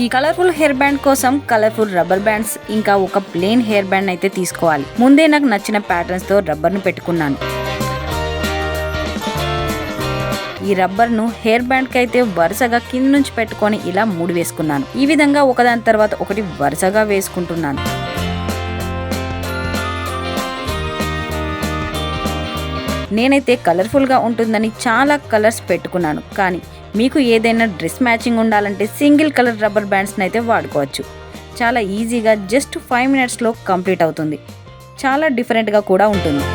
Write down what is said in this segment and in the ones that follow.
ఈ colourful hair band కోసం colourful rubber bands ఇంకా ఒక ప్లెయిన్ హెయిర్ బ్యాండ్ అయితే తీసుకోవాలి. ముందే నాకు నచ్చిన ప్యాటర్న్స్ తో రబ్బర్ ను పెట్టుకున్నాను. ఈ రబ్బర్ ను హెయిర్ బ్యాండ్ కి అయితే వరుసగా కింద నుంచి పెట్టుకొని ఇలా 3 వేసుకున్నాను. ఈ విధంగా ఒకదాని తర్వాత ఒకటి వరుసగా వేసుకుంటున్నాను. నేనైతే కలర్ఫుల్ గా ఉంటుందని చాలా కలర్స్ పెట్టుకున్నాను. కానీ మీకు ఏదైనా డ్రెస్ మ్యాచింగ్ ఉండాలంటే సింగిల్ కలర్ రబ్బర్ బ్యాండ్స్ అయితే వాడుకోవచ్చు. చాలా ఈజీగా జస్ట్ 5 minutes లో కంప్లీట్ అవుతుంది. చాలా డిఫరెంట్ గా కూడా ఉంటుంది.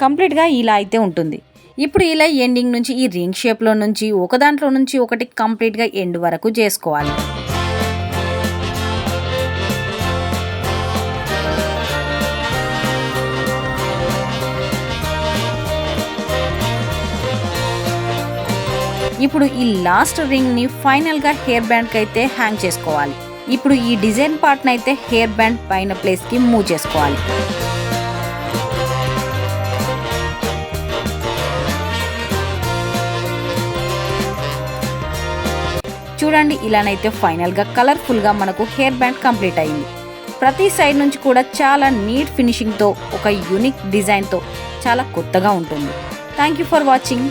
కంప్లీట్గా ఇలా అయితే ఉంటుంది. ఇప్పుడు ఇలా ఎండింగ్ నుంచి ఈ రింగ్ షేప్లో నుంచి ఒక దాంట్లో నుంచి ఒకటి కంప్లీట్గా ఎండ్ వరకు చేసుకోవాలి. ఇప్పుడు ఈ లాస్ట్ రింగ్ని ఫైనల్గా హెయిర్ బ్యాండ్కి అయితే హ్యాంగ్ చేసుకోవాలి. ఇప్పుడు ఈ డిజైన్ పార్ట్ని అయితే హెయిర్ బ్యాండ్ పైన ప్లేస్కి మూవ్ చేసుకోవాలి. చూడండి, ఇలానైతే ఫైనల్గా కలర్ఫుల్గా మనకు హెయిర్ బ్యాండ్ కంప్లీట్ అయింది. ప్రతి సైడ్ నుంచి కూడా చాలా నీట్ ఫినిషింగ్తో ఒక యూనిక్ డిజైన్తో చాలా కొత్తగా ఉంటుంది. Thank you for watching.